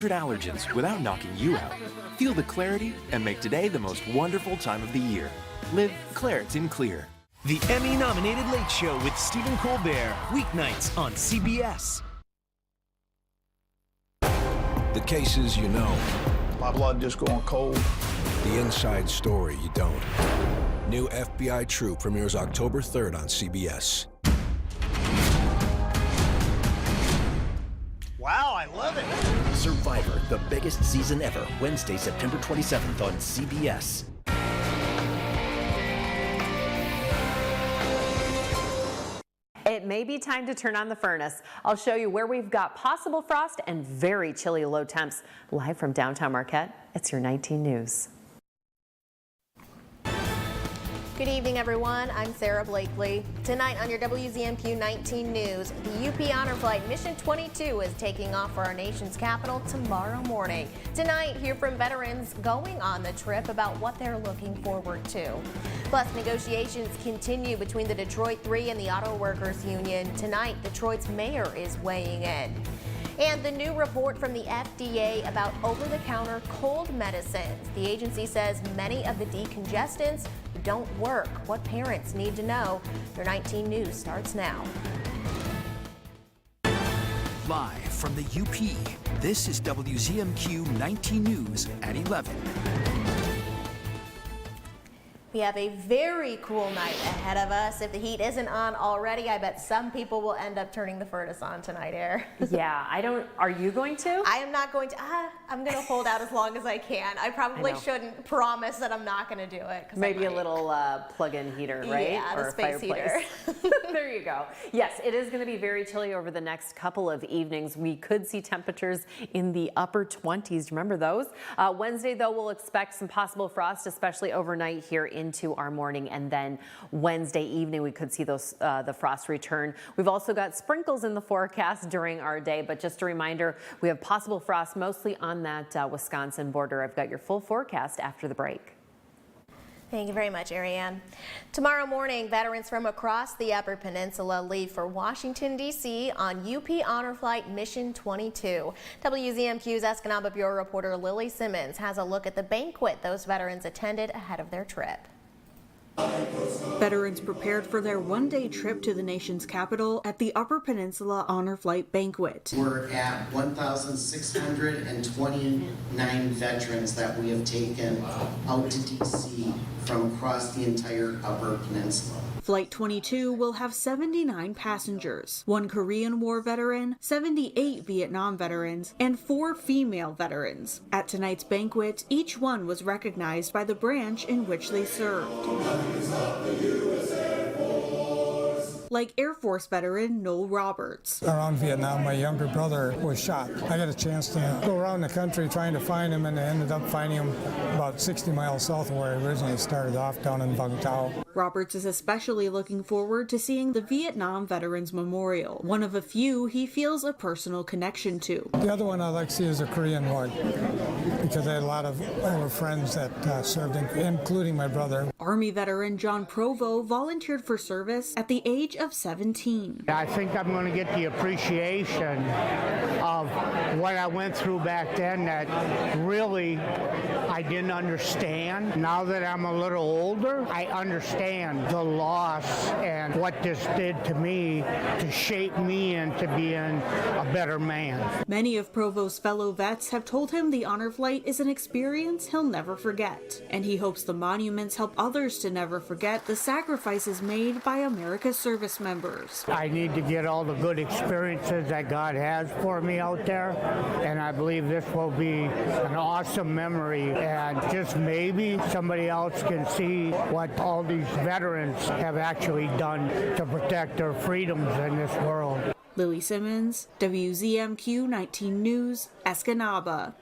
allergens without knocking you out. Feel the clarity and make today the most wonderful time of the year. Live Claritin Clear. The Emmy-nominated Late Show with Stephen Colbert, weeknights on CBS. The cases you know. My blood just going cold. The inside story you don't. New FBI True premieres October 3rd on CBS. Wow, I love it. Survivor, the biggest season ever, Wednesday, September 27th on CBS. It may be time to turn on the furnace. I'll show you where we've got possible frost and very chilly low temps. Live from downtown Marquette, it's your 19 News. Good evening, everyone. I'm Sarah Blakely. Tonight on your WZMQ 19 News, the UP Honor Flight Mission 22 is taking off for our nation's capital tomorrow morning. Tonight, hear from veterans going on the trip about what they're looking forward to. Plus, negotiations continue between the Detroit 3 and the Auto Workers Union. Tonight, Detroit's mayor is weighing in. And the new report from the FDA about over-the-counter cold medicines. The agency says many of the decongestants don't work. What parents need to know. Your 19 News starts now. Live from the UP, this is WZMQ 19 News at 11. We have a very cool night ahead of us. If the heat isn't on already, I bet some people will end up turning the furnace on tonight, Air. Yeah, are you going to? I am not going to. I'm going to hold out as long as I can. I probably shouldn't promise that I'm not going to do it. Maybe a little plug-in heater, right? Yeah, or the space heater. There you go. Yes, it is going to be very chilly over the next couple of evenings. We could see temperatures in the upper 20s. Remember those? Wednesday, though, we'll expect some possible frost, especially overnight here into our morning, and then Wednesday evening we could see those the frost return. We've also got sprinkles in the forecast during our day, but just a reminder, we have possible frost mostly on that Wisconsin border. I've got your full forecast after the break. Thank you very much, Ariane. Tomorrow morning, veterans from across the Upper Peninsula leave for Washington, D.C. on UP Honor Flight Mission 22. WZMQ's Escanaba Bureau reporter Lily Simmons has a look at the banquet those veterans attended ahead of their trip. Veterans prepared for their one-day trip to the nation's capital at the Upper Peninsula Honor Flight Banquet. We're at 1,629 veterans that we have taken out to D.C. from across the entire Upper Peninsula. Flight 22 will have 79 passengers, 1 Korean War veteran, 78 Vietnam veterans, and 4 female veterans. At tonight's banquet, each one was recognized by the branch in which they served. Like Air Force veteran Noel Roberts. Around Vietnam, my younger brother was shot. I got a chance to go around the country trying to find him, and I ended up finding him about 60 miles south of where I originally started off, down in Vung Tau. Roberts is especially looking forward to seeing the Vietnam Veterans Memorial, one of a few he feels a personal connection to. The other one I'd like to see is a Korean War, because I had a lot of older friends that served, including my brother. Army veteran John Provo volunteered for service at the age of 17. I think I'm going to get the appreciation of what I went through back then that really I didn't understand. Now that I'm a little older, I understand the loss and what this did to me to shape me into being a better man. Many of Provo's fellow vets have told him the honor flight is an experience he'll never forget, and he hopes the monuments help others to never forget the sacrifices made by America's service members. I need to get all the good experiences that God has for me out there, and I believe this will be an awesome memory, and just maybe somebody else can see what all these veterans have actually done to protect their freedoms in this world. Lily Simmons, WZMQ 19 News, Escanaba.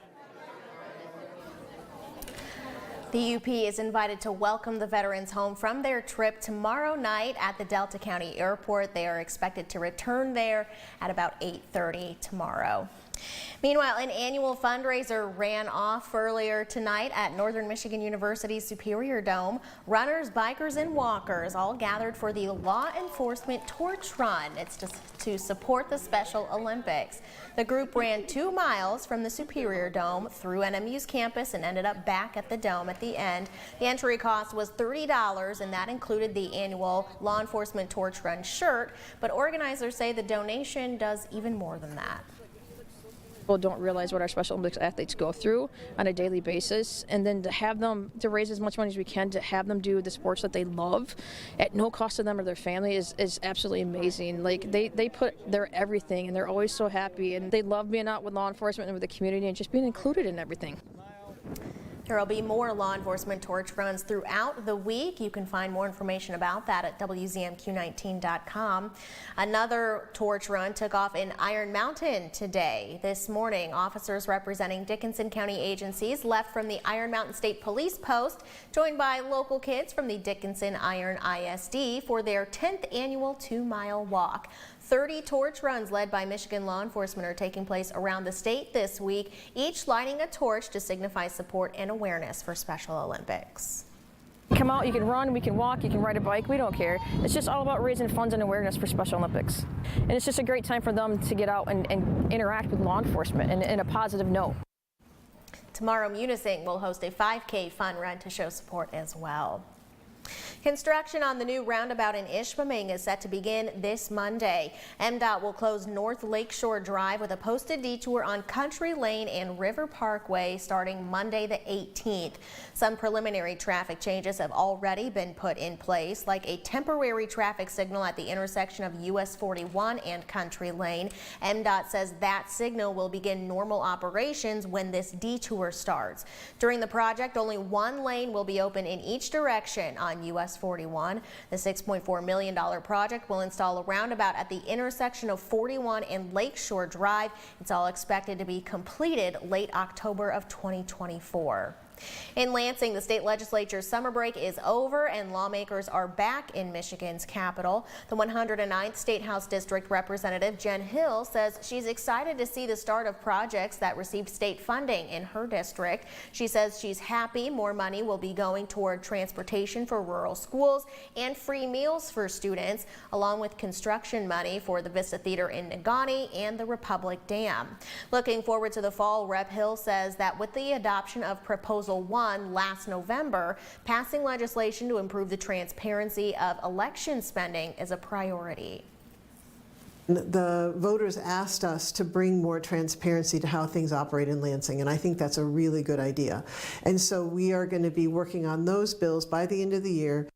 The UP is invited to welcome the veterans home from their trip tomorrow night at the Delta County Airport. They are expected to return there at about 8:30 tomorrow. Meanwhile, an annual fundraiser ran off earlier tonight at Northern Michigan University's Superior Dome. Runners, bikers, and walkers all gathered for the Law Enforcement Torch Run. It's to support the Special Olympics. The group ran 2 miles from the Superior Dome through NMU's campus and ended up back at the Dome at the end. The entry cost was $30, and that included the annual Law Enforcement Torch Run shirt, but organizers say the donation does even more than that. People don't realize what our Special Olympics athletes go through on a daily basis, and then to have them, to raise as much money as we can to have them do the sports that they love at no cost to them or their family is absolutely amazing. Like they put their everything, and they're always so happy, and they love being out with law enforcement and with the community and just being included in everything. There will be more law enforcement torch runs throughout the week. You can find more information about that at WZMQ19.com. Another torch run took off in Iron Mountain today. This morning, officers representing Dickinson County agencies left from the Iron Mountain State Police Post, joined by local kids from the Dickinson Iron ISD for their 10th annual 2-mile walk. 30 torch runs led by Michigan law enforcement are taking place around the state this week, each lighting a torch to signify support and awareness for Special Olympics. Come out, you can run, we can walk, you can ride a bike, we don't care. It's just all about raising funds and awareness for Special Olympics. And it's just a great time for them to get out and interact with law enforcement in a positive note. Tomorrow, Munising will host a 5K fun run to show support as well. Construction on the new roundabout in Ishpeming is set to begin this Monday. MDOT will close North Lakeshore Drive with a posted detour on Country Lane and River Parkway starting Monday the 18th. Some preliminary traffic changes have already been put in place, like a temporary traffic signal at the intersection of US 41 and Country Lane. MDOT says that signal will begin normal operations when this detour starts. During the project, only one lane will be open in each direction on US 41. The $6.4 million project will install a roundabout at the intersection of 41 and Lakeshore Drive. It's all expected to be completed late October of 2024. In Lansing, the state legislature's summer break is over and lawmakers are back in Michigan's capital. The 109th State House District Representative Jen Hill says she's excited to see the start of projects that received state funding in her district. She says she's happy more money will be going toward transportation for rural schools and free meals for students, along with construction money for the Vista Theater in Negaunee and the Republic Dam. Looking forward to the fall, Rep. Hill says that with the adoption of Proposal 1 last November, passing legislation to improve the transparency of election spending is a priority. The voters asked us to bring more transparency to how things operate in Lansing, and I think that's a really good idea. And so we are going to be working on those bills by the end of the year.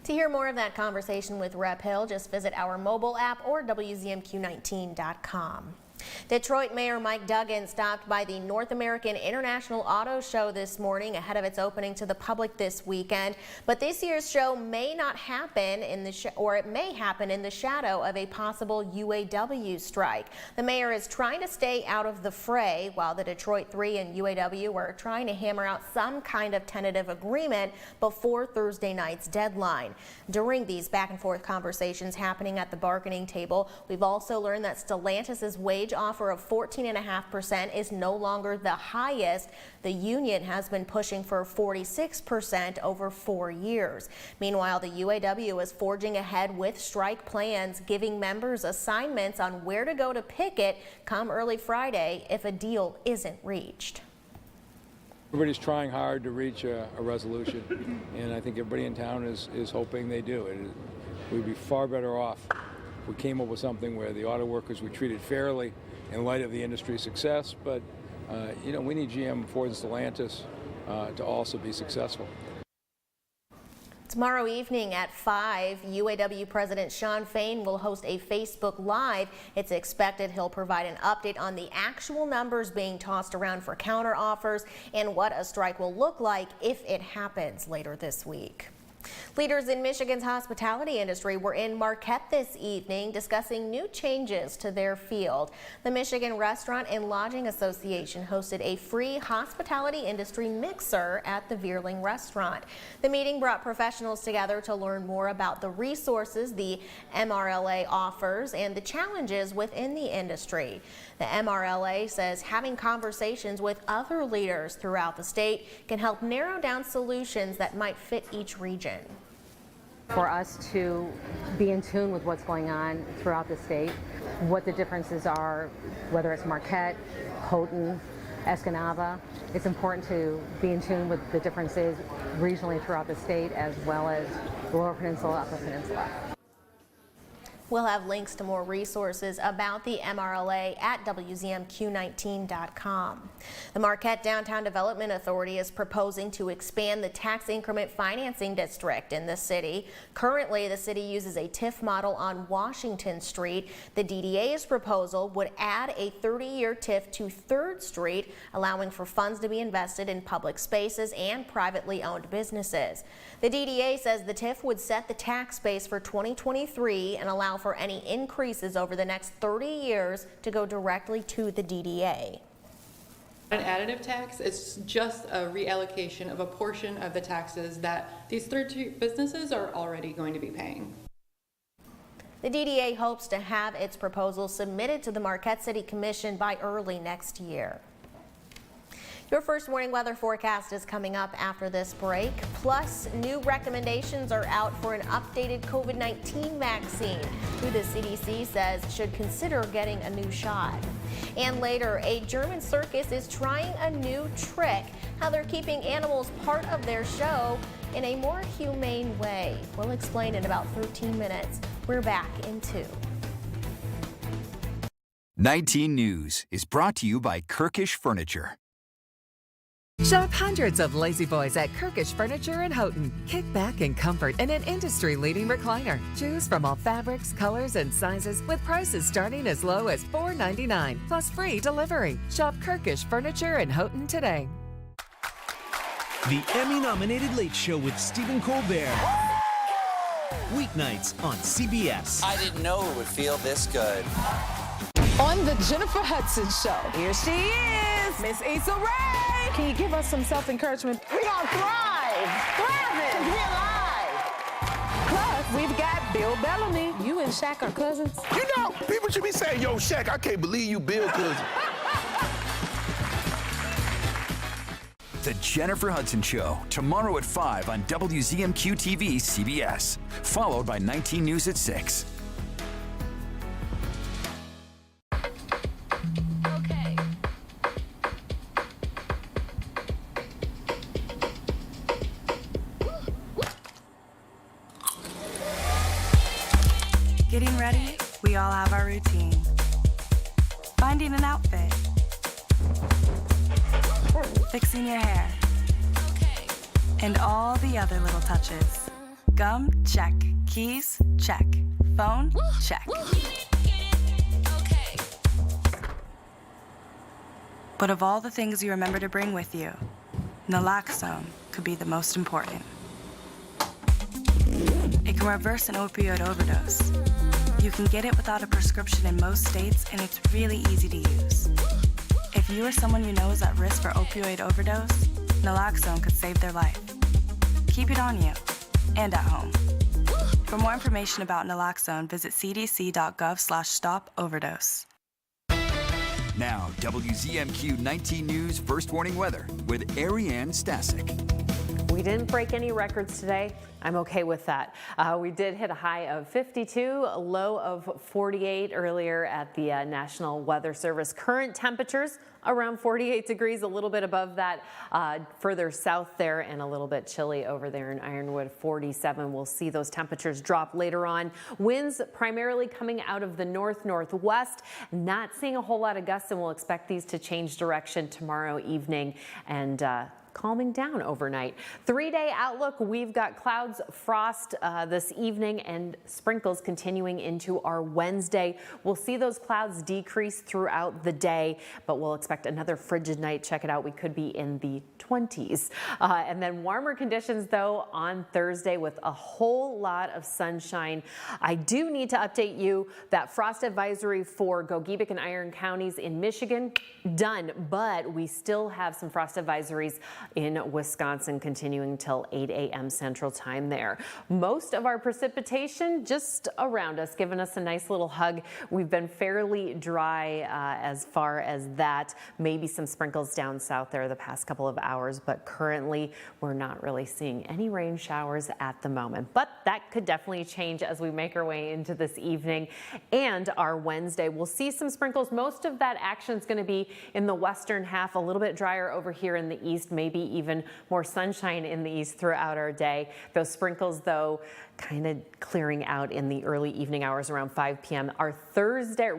To hear more of that conversation with Rep. Hill, just visit our mobile app or WZMQ19.com. Detroit Mayor Mike Duggan stopped by the North American International Auto Show this morning ahead of its opening to the public this weekend. But this year's show may not happen in it may happen in the shadow of a possible UAW strike. The mayor is trying to stay out of the fray while the Detroit 3 and UAW are trying to hammer out some kind of tentative agreement before Thursday night's deadline. During these back and forth conversations happening at the bargaining table, we've also learned that Stellantis' wage offer of 14.5% is no longer the highest. The union has been pushing for 46% over 4 years. Meanwhile, the UAW is forging ahead with strike plans, giving members assignments on where to go to picket come early Friday if a deal isn't reached. Everybody's trying hard to reach a resolution, and I think everybody in town is hoping they do. We'd be far better off if we came up with something where the auto workers were treated fairly in light of the industry's success, but we need GM, Ford, and Stellantis to also be successful. Tomorrow evening at 5, UAW President Shawn Fain will host a Facebook Live. It's expected he'll provide an update on the actual numbers being tossed around for counteroffers and what a strike will look like if it happens later this week. Leaders in Michigan's hospitality industry were in Marquette this evening discussing new changes to their field. The Michigan Restaurant and Lodging Association hosted a free hospitality industry mixer at the Veerling restaurant. The meeting brought professionals together to learn more about the resources the MRLA offers and the challenges within the industry. The MRLA says having conversations with other leaders throughout the state can help narrow down solutions that might fit each region. For us to be in tune with what's going on throughout the state, what the differences are, whether it's Marquette, Houghton, Escanaba, it's important to be in tune with the differences regionally throughout the state as well as the Lower Peninsula, Upper Peninsula. We'll have links to more resources about the MRLA at WZMQ19.com. The Marquette Downtown Development Authority is proposing to expand the tax increment financing district in the city. Currently, the city uses a TIF model on Washington Street. The DDA's proposal would add a 30-year TIF to 3rd Street, allowing for funds to be invested in public spaces and privately owned businesses. The DDA says the TIF would set the tax base for 2023 and allow for any increases over the next 30 years to go directly to the DDA. An additive tax is just a reallocation of a portion of the taxes that these third-tier businesses are already going to be paying. The DDA hopes to have its proposal submitted to the Marquette City Commission by early next year. Your first morning weather forecast is coming up after this break. Plus, new recommendations are out for an updated COVID-19 vaccine, who the CDC says should consider getting a new shot. And later, a German circus is trying a new trick, how they're keeping animals part of their show in a more humane way. We'll explain in about 13 minutes. We're back in 2. 19 News is brought to you by Kirkish Furniture. Shop hundreds of lazy boys at Kirkish Furniture in Houghton. Kick back in comfort in an industry-leading recliner. Choose from all fabrics, colors, and sizes with prices starting as low as $4.99 plus free delivery. Shop Kirkish Furniture in Houghton today. The Emmy-nominated Late Show with Stephen Colbert. Weeknights on CBS. I didn't know it would feel this good. On the Jennifer Hudson Show, here she is, Miss Issa Rae. Can you give us some self-encouragement? We're gonna thrive. Thriving. We're alive. Plus, we've got Bill Bellamy. You and Shaq are cousins. You know, people should be saying, yo, Shaq, I can't believe you Bill cousin. The Jennifer Hudson Show, tomorrow at 5 on WZMQ TV CBS, followed by 19 News at 6. Getting ready, we all have our routine. Finding an outfit. Fixing your hair. And all the other little touches. Gum, check. Keys, check. Phone, check. But of all the things you remember to bring with you, naloxone could be the most important. It can reverse an opioid overdose. You can get it without a prescription in most states, and it's really easy to use. If you or someone you know is at risk for opioid overdose, naloxone could save their life. Keep it on you and at home. For more information about naloxone, visit cdc.gov/stop-overdose. Now, WZMQ 19 News First Warning Weather with Ariane Stasic. We didn't break any records today. I'm okay with that. We did hit a high of 52, a low of 48 earlier at the National Weather Service. Current temperatures around 48 degrees, a little bit above that further south there, and a little bit chilly over there in Ironwood, 47. We'll see those temperatures drop later on. Winds primarily coming out of the north-northwest. Not seeing a whole lot of gusts, and we'll expect these to change direction tomorrow evening and calming down overnight. 3-day outlook, we've got clouds, frost this evening and sprinkles continuing into our Wednesday. We'll see those clouds decrease throughout the day, but we'll expect another frigid night. Check it out. We could be in the 20s. And then warmer conditions, though, on Thursday with a whole lot of sunshine. I do need to update you that frost advisory for Gogebic and Iron counties in Michigan, done, but we still have some frost advisories in Wisconsin continuing till 8 a.m. Central Time there. Most of our precipitation just around us, giving us a nice little hug. We've been fairly dry as far as that. Maybe some sprinkles down south there the past couple of hours, but currently we're not really seeing any rain showers at the moment. But that could definitely change as we make our way into this evening and our Wednesday. We'll see some sprinkles. Most of that action is going to be in the western half, a little bit drier over here in the east, maybe even more sunshine in the east throughout our day. Those sprinkles, though, kind of clearing out in the early evening hours around 5 p.m. Our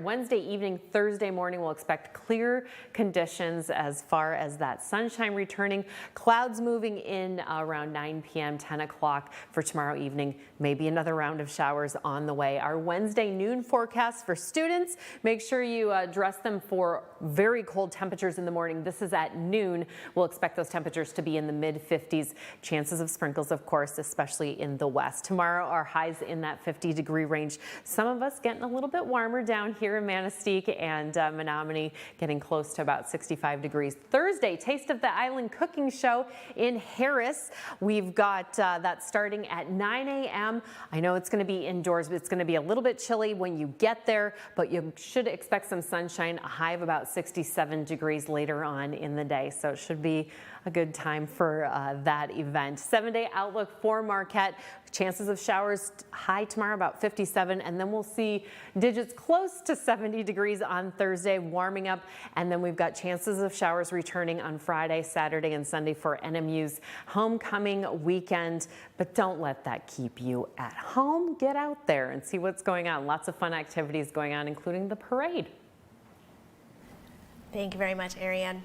Wednesday evening, Thursday morning, we'll expect clear conditions as far as that sunshine returning. Clouds moving in around 9 p.m., 10 o'clock for tomorrow evening. Maybe another round of showers on the way. Our Wednesday noon forecast for students, make sure you dress them for very cold temperatures in the morning. This is at noon. We'll expect those temperatures to be in the mid-50s. Chances of sprinkles, of course, especially in the west. Tomorrow, our highs in that 50-degree range. Some of us getting a little bit warmer down here in Manistee and Menominee, getting close to about 65 degrees. Thursday, Taste of the Island cooking show in Harris. We've got that starting at 9 a.m. I know it's going to be indoors, but it's going to be a little bit chilly when you get there, but you should expect some sunshine, a high of about 67 degrees later on in the day. So it should be a good time for that event. 7-day outlook for Marquette. Chances of showers high tomorrow about 57, and then we'll see digits close to 70 degrees on Thursday, warming up, and then we've got chances of showers returning on Friday, Saturday, and Sunday for NMU's homecoming weekend. But don't let that keep you at home. Get out there and see what's going on. Lots of fun activities going on, including the parade. Thank you very much, Ariane.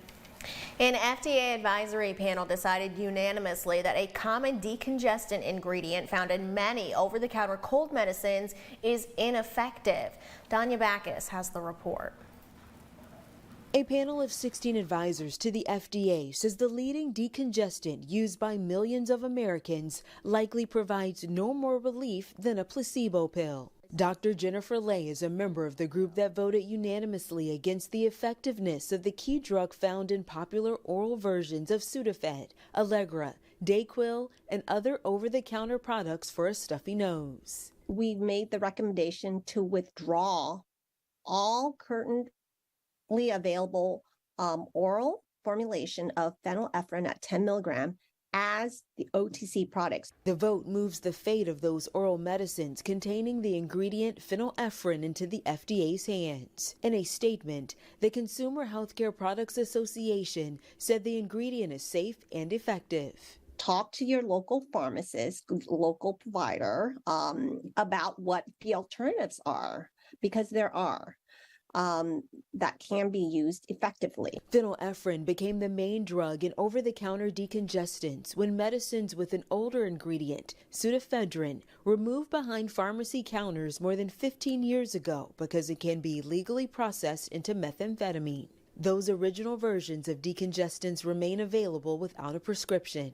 An FDA advisory panel decided unanimously that a common decongestant ingredient found in many over-the-counter cold medicines is ineffective. Danya Backus has the report. A panel of 16 advisors to the FDA says the leading decongestant used by millions of Americans likely provides no more relief than a placebo pill. Dr. Jennifer Lay is a member of the group that voted unanimously against the effectiveness of the key drug found in popular oral versions of Sudafed, Allegra, Dayquil, and other over-the-counter products for a stuffy nose. We made the recommendation to withdraw all currently available oral formulation of phenylephrine at 10 milligram as the OTC products. The vote moves the fate of those oral medicines containing the ingredient phenylephrine into the FDA's hands. In a statement, the Consumer Healthcare Products Association said the ingredient is safe and effective. Talk to your local pharmacist, local provider, about what the alternatives are, because there are. That can be used effectively. Phenylephrine became the main drug in over-the-counter decongestants when medicines with an older ingredient, pseudoephedrine, were moved behind pharmacy counters more than 15 years ago because it can be legally processed into methamphetamine. Those original versions of decongestants remain available without a prescription.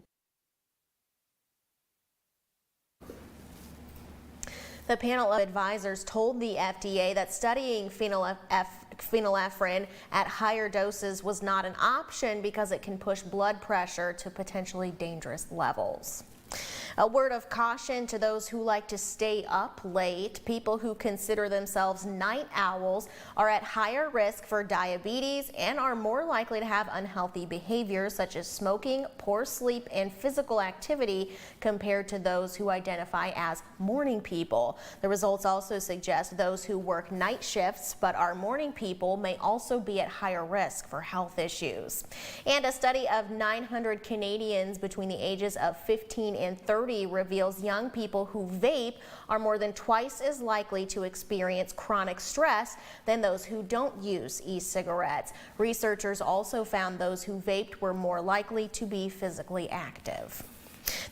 The panel of advisors told the FDA that studying phenylephrine at higher doses was not an option because it can push blood pressure to potentially dangerous levels. A word of caution to those who like to stay up late. People who consider themselves night owls are at higher risk for diabetes and are more likely to have unhealthy behaviors such as smoking, poor sleep, and physical activity compared to those who identify as morning people. The results also suggest those who work night shifts but are morning people may also be at higher risk for health issues. And a study of 900 Canadians between the ages of 15 and 30 30 reveals young people who vape are more than twice as likely to experience chronic stress than those who don't use e-cigarettes. Researchers also found those who vaped were more likely to be physically active.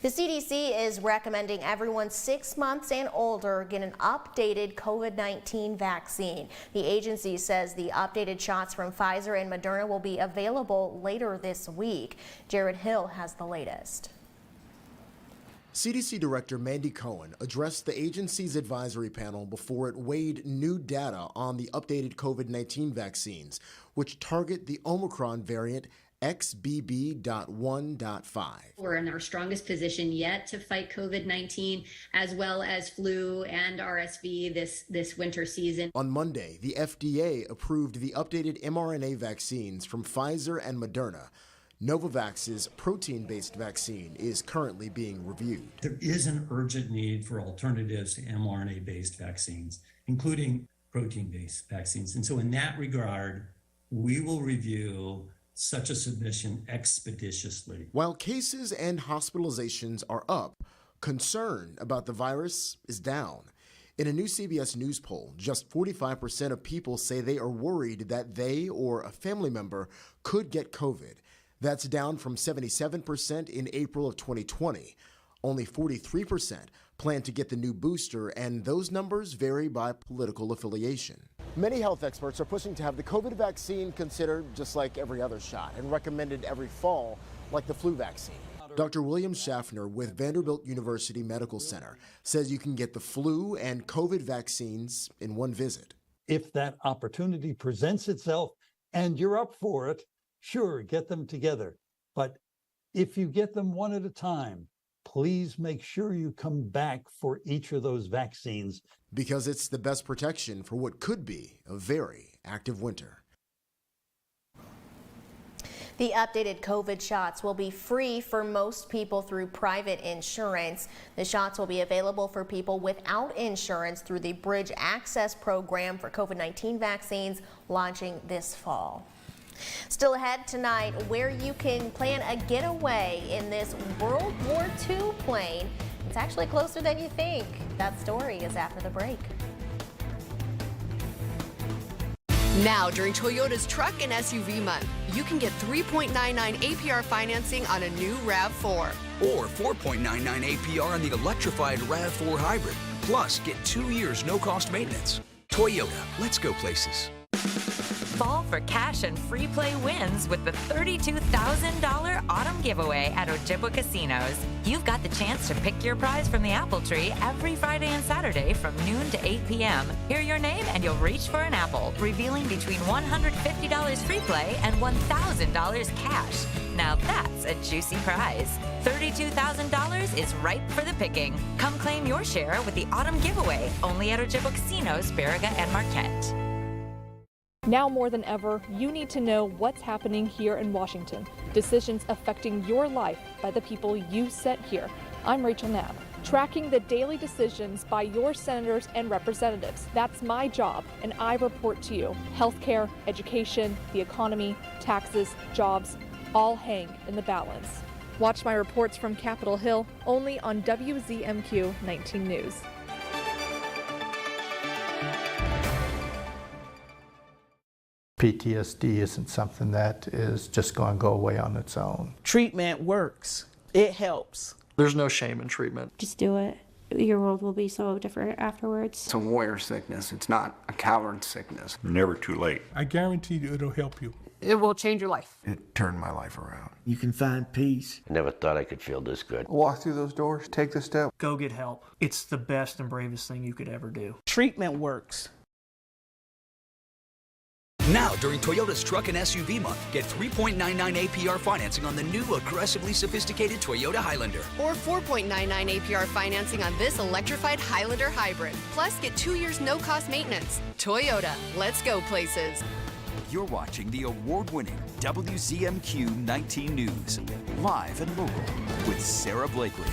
The CDC is recommending everyone 6 months and older get an updated COVID-19 vaccine. The agency says the updated shots from Pfizer and Moderna will be available later this week. Jared Hill has the latest. CDC Director Mandy Cohen addressed the agency's advisory panel before it weighed new data on the updated COVID-19 vaccines, which target the Omicron variant XBB.1.5. We're in our strongest position yet to fight COVID-19, as well as flu and RSV this winter season. On Monday, the FDA approved the updated mRNA vaccines from Pfizer and Moderna. Novavax's protein-based vaccine is currently being reviewed. There is an urgent need for alternatives to mRNA-based vaccines, including protein-based vaccines. And so in that regard, we will review such a submission expeditiously. While cases and hospitalizations are up, concern about the virus is down. In a new CBS News poll, just 45% of people say they are worried that they or a family member could get COVID. That's down from 77% in April of 2020. Only 43% plan to get the new booster, and those numbers vary by political affiliation. Many health experts are pushing to have the COVID vaccine considered just like every other shot and recommended every fall like the flu vaccine. Dr. William Schaffner with Vanderbilt University Medical Center says you can get the flu and COVID vaccines in one visit. If that opportunity presents itself and you're up for it, sure, get them together. But if you get them one at a time, please make sure you come back for each of those vaccines. Because it's the best protection for what could be a very active winter. The updated COVID shots will be free for most people through private insurance. The shots will be available for people without insurance through the Bridge Access Program for COVID-19 vaccines launching this fall. Still ahead tonight, where you can plan a getaway in this World War II plane. It's actually closer than you think. That story is after the break. Now, during Toyota's Truck and SUV Month, you can get 3.99 APR financing on a new RAV4. Or 4.99 APR on the electrified RAV4 Hybrid. Plus, get 2 years no-cost maintenance. Toyota, let's go places. Fall for cash and free play wins with the $32,000 autumn giveaway at Ojibwa Casinos. You've got the chance to pick your prize from the apple tree every Friday and Saturday from noon to 8 p.m. Hear your name and you'll reach for an apple, revealing between $150 free play and $1,000 cash. Now that's a juicy prize. $32,000 is ripe for the picking. Come claim your share with the autumn giveaway, only at Ojibwa Casinos, Baraga, and Marquette. Now more than ever, you need to know what's happening here in Washington. Decisions affecting your life by the people you set here. I'm Rachel Knapp, tracking the daily decisions by your senators and representatives. That's my job, and I report to you. Healthcare, education, the economy, taxes, jobs, all hang in the balance. Watch my reports from Capitol Hill only on WZMQ 19 News. PTSD isn't something that is just going to go away on its own. Treatment works. It helps. There's no shame in treatment. Just do it. Your world will be so different afterwards. It's a warrior sickness. It's not a coward sickness. Never too late. I guarantee you it'll help you. It will change your life. It turned my life around. You can find peace. Never thought I could feel this good. Walk through those doors, take the step. Go get help. It's the best and bravest thing you could ever do. Treatment works. Now, during Toyota's Truck and SUV Month, get 3.99 APR financing on the new, aggressively sophisticated Toyota Highlander. Or 4.99 APR financing on this electrified Highlander Hybrid. Plus, get 2 years no-cost maintenance. Toyota, let's go places. You're watching the award-winning WZMQ 19 News, live and local with Sarah Blakely.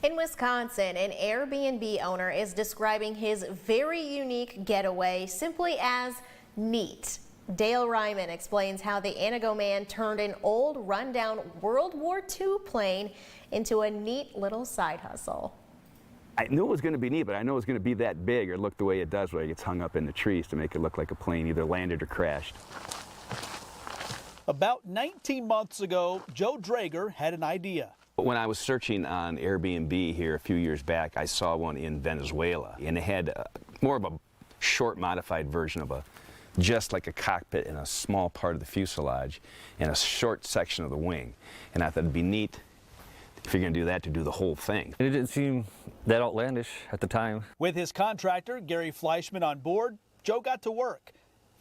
In Wisconsin, an Airbnb owner is describing his very unique getaway simply as neat. Dale Ryman explains how the Anago man turned an old rundown World War II plane into a neat little side hustle. I knew it was going to be neat, but I know it was going to be that big or look the way it does where it gets hung up in the trees to make it look like a plane either landed or crashed. About 19 months ago, Joe Drager had an idea. When I was searching on Airbnb here a few years back, I saw one in Venezuela, and it had more of a short modified version of just like a cockpit and a small part of the fuselage and a short section of the wing. And I thought it'd be neat, if you're going to do that, to do the whole thing. It didn't seem that outlandish at the time. With his contractor, Gary Fleischman, on board, Joe got to work.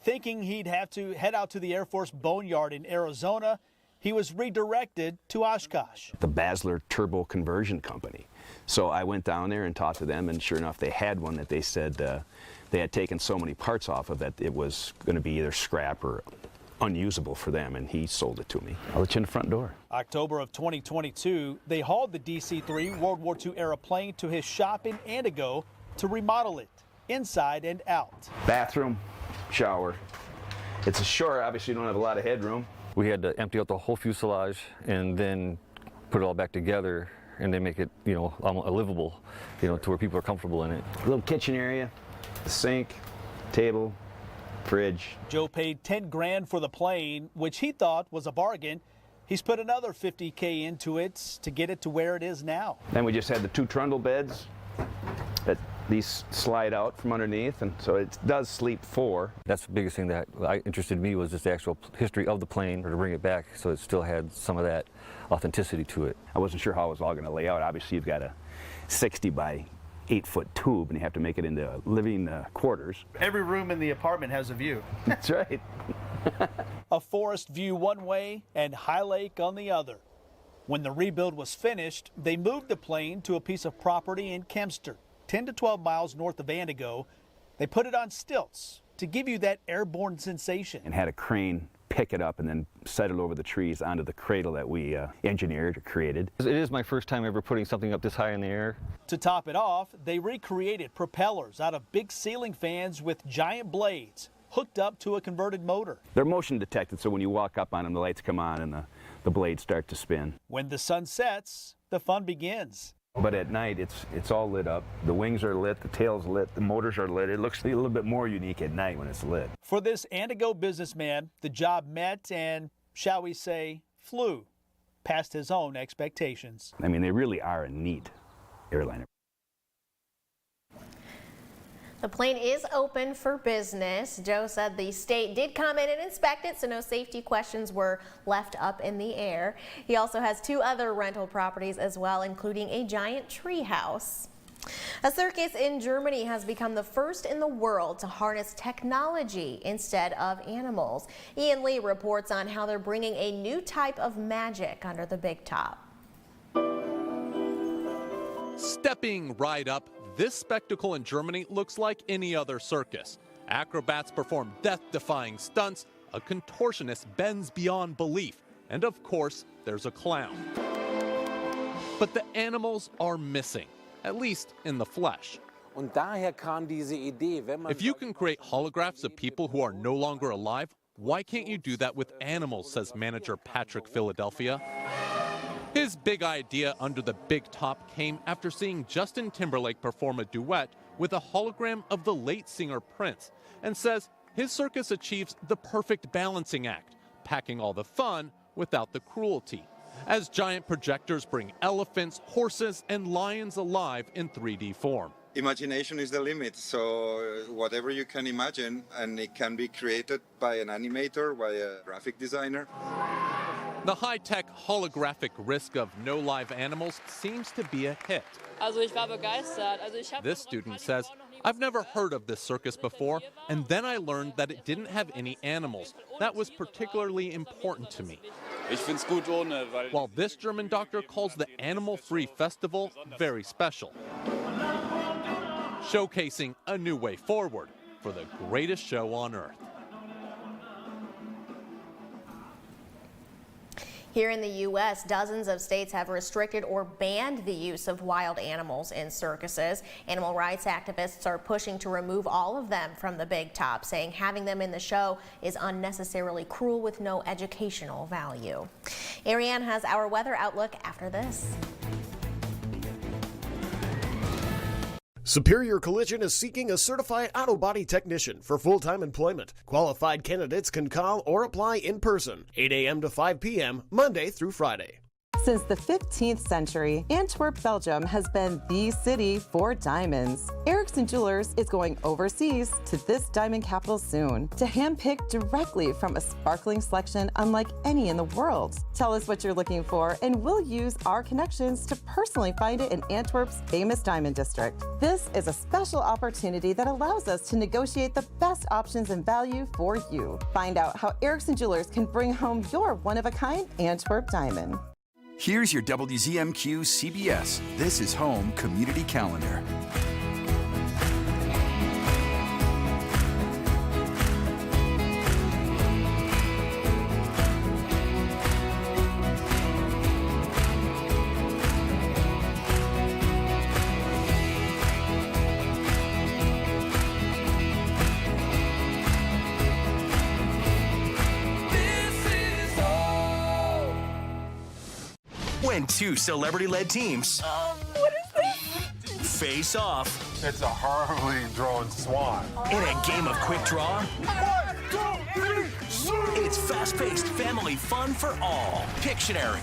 Thinking he'd have to head out to the Air Force Boneyard in Arizona, he was redirected to Oshkosh. The Basler Turbo Conversion Company. So I went down there and talked to them, and sure enough, they had one that they said they had taken so many parts off of it, it was going to be either scrap or unusable for them, and he sold it to me. I'll let you in the front door. October of 2022, they hauled the DC-3 World War II era plane to his shop in Antigo to remodel it, inside and out. Bathroom, shower. It's a short, obviously you don't have a lot of headroom. We had to empty out the whole fuselage and then put it all back together and then make it, livable, to where people are comfortable in it. A little kitchen area, a sink, table, fridge. Joe paid 10 grand for the plane, which he thought was a bargain. He's put another $50K into it to get it to where it is now. Then we just had the 2 trundle beds that these slide out from underneath, and so it does sleep 4. That's the biggest thing that interested me was just the actual history of the plane, or to bring it back so it still had some of that authenticity to it. I wasn't sure how it was all going to lay out. Obviously you've got a 60 by 8-foot tube, and you have to make it into living quarters. Every room in the apartment has a view. That's right. A forest view one way and High Lake on the other. When the rebuild was finished, they moved the plane to a piece of property in Kempster, 10 to 12 miles north of Antigo. They put it on stilts to give you that airborne sensation. And had a crane pick it up and then set it over the trees onto the cradle that we engineered or created. It is my first time ever putting something up this high in the air. To top it off, they recreated propellers out of big ceiling fans with giant blades hooked up to a converted motor. They're motion detected, so when you walk up on them, the lights come on and the blades start to spin. When the sun sets, the fun begins. But at night, it's all lit up. The wings are lit, the tail's lit, the motors are lit. It looks a little bit more unique at night when it's lit. For this Antigo businessman, the job met and, shall we say, flew past his own expectations. I mean, they really are a neat airliner. The plane is open for business. Joe said the state did come in and inspect it, so no safety questions were left up in the air. He also has 2 other rental properties as well, including a giant tree house. A circus in Germany has become the first in the world to harness technology instead of animals. Ian Lee reports on how they're bringing a new type of magic under the big top. Stepping right up, this spectacle in Germany looks like any other circus. Acrobats perform death-defying stunts, a contortionist bends beyond belief, and of course, there's a clown. But the animals are missing, at least in the flesh. If you can create holographs of people who are no longer alive, why can't you do that with animals, says manager Patrick Philadelphia. His big idea under the big top came after seeing Justin Timberlake perform a duet with a hologram of the late singer Prince, and says his circus achieves the perfect balancing act, packing all the fun without the cruelty, as giant projectors bring elephants, horses, and lions alive in 3D form. Imagination is the limit, so whatever you can imagine, and it can be created by an animator, by a graphic designer. The high-tech holographic risk of no live animals seems to be a hit. This student says, I've never heard of this circus before, and then I learned that it didn't have any animals. That was particularly important to me. While this German doctor calls the animal-free festival very special, showcasing a new way forward for the greatest show on earth. Here in the U.S., dozens of states have restricted or banned the use of wild animals in circuses. Animal rights activists are pushing to remove all of them from the big top, saying having them in the show is unnecessarily cruel with no educational value. Ariane has our weather outlook after this. Superior Collision is seeking a certified auto body technician for full-time employment. Qualified candidates can call or apply in person, 8 a.m. to 5 p.m., Monday through Friday. Since the 15th century, Antwerp, Belgium has been the city for diamonds. Erickson Jewelers is going overseas to this diamond capital soon to handpick directly from a sparkling selection unlike any in the world. Tell us what you're looking for and we'll use our connections to personally find it in Antwerp's famous diamond district. This is a special opportunity that allows us to negotiate the best options and value for you. Find out how Erickson Jewelers can bring home your one-of-a-kind Antwerp diamond. Here's your WZMQ CBS This is Home Community Calendar. When two celebrity-led teams What is this? face off It's a horribly drawn swan. in a game of quick draw, 1, 2, 3, shoot! it's fast-paced family fun for all. Pictionary.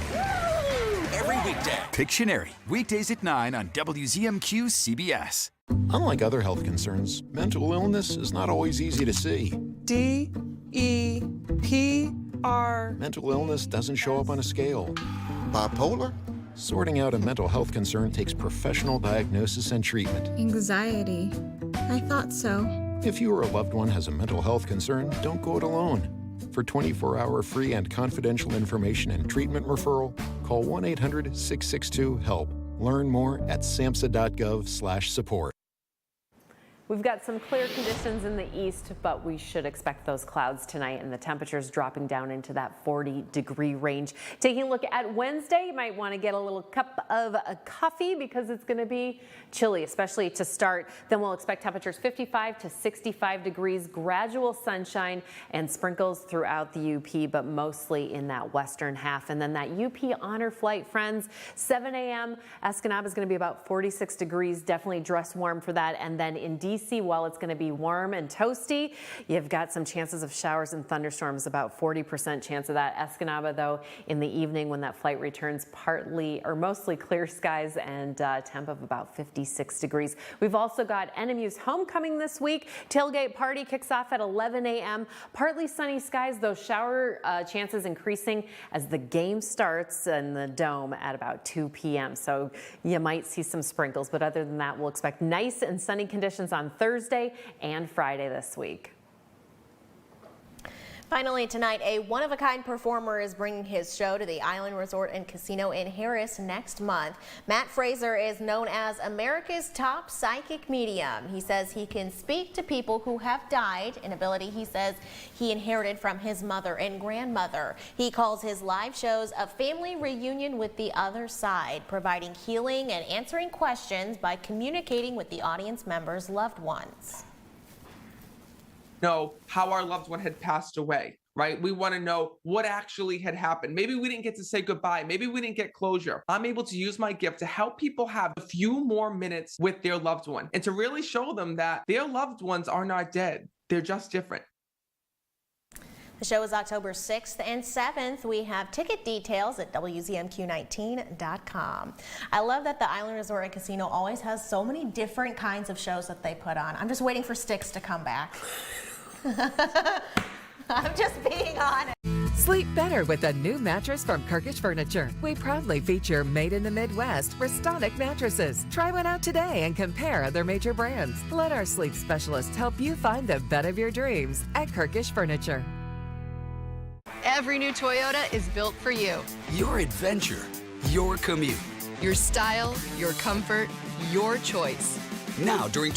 Every weekday. Pictionary, weekdays at 9 on WZMQ CBS. Unlike other health concerns, mental illness is not always easy to see. DEPR. Mental illness doesn't show up on a scale. Bipolar? Sorting out a mental health concern takes professional diagnosis and treatment. Anxiety. I thought so. If you or a loved one has a mental health concern, don't go it alone. For 24-hour free and confidential information and treatment referral, call 1-800-662-HELP. Learn more at samhsa.gov/support. We've got some clear conditions in the east, but we should expect those clouds tonight and the temperatures dropping down into that 40-degree range. Taking a look at Wednesday, you might want to get a little cup of coffee because it's going to be chilly, especially to start. Then we'll expect temperatures 55 to 65 degrees, gradual sunshine and sprinkles throughout the UP, but mostly in that western half. And then that UP honor flight, friends, 7 a.m. Escanaba is going to be about 46 degrees. Definitely dress warm for that. And then in DC, while it's going to be warm and toasty, you've got some chances of showers and thunderstorms, about 40% chance of that. Escanaba, though, in the evening when that flight returns, partly or mostly clear skies and temp of about 56 degrees. We've also got NMU's homecoming this week. Tailgate party kicks off at 11 a.m. Partly sunny skies, though shower chances increasing as the game starts in the Dome at about 2 p.m. So you might see some sprinkles, but other than that, we'll expect nice and sunny conditions on Thursday and Friday this week. Finally tonight, a one-of-a-kind performer is bringing his show to the Island Resort and Casino in Harris next month. Matt Fraser is known as America's top psychic medium. He says he can speak to people who have died, an ability he says he inherited from his mother and grandmother. He calls his live shows a family reunion with the other side, providing healing and answering questions by communicating with the audience members' loved ones. Know how our loved one had passed away, right? We want to know what actually had happened. Maybe we didn't get to say goodbye. Maybe we didn't get closure. I'm able to use my gift to help people have a few more minutes with their loved one and to really show them that their loved ones are not dead. They're just different. The show is October 6th and 7th. We have ticket details at WZMQ19.com. I love that the Island Resort and Casino always has so many different kinds of shows that they put on. I'm just waiting for Styx to come back. I'm just being honest. Sleep better with a new mattress from Kirkish Furniture. We proudly feature Made in the Midwest Restonic mattresses. Try one out today and compare other major brands. Let our sleep specialists help you find the bed of your dreams at Kirkish Furniture. Every new Toyota is built for you. Your adventure, your commute. Your style, your comfort, your choice. Now during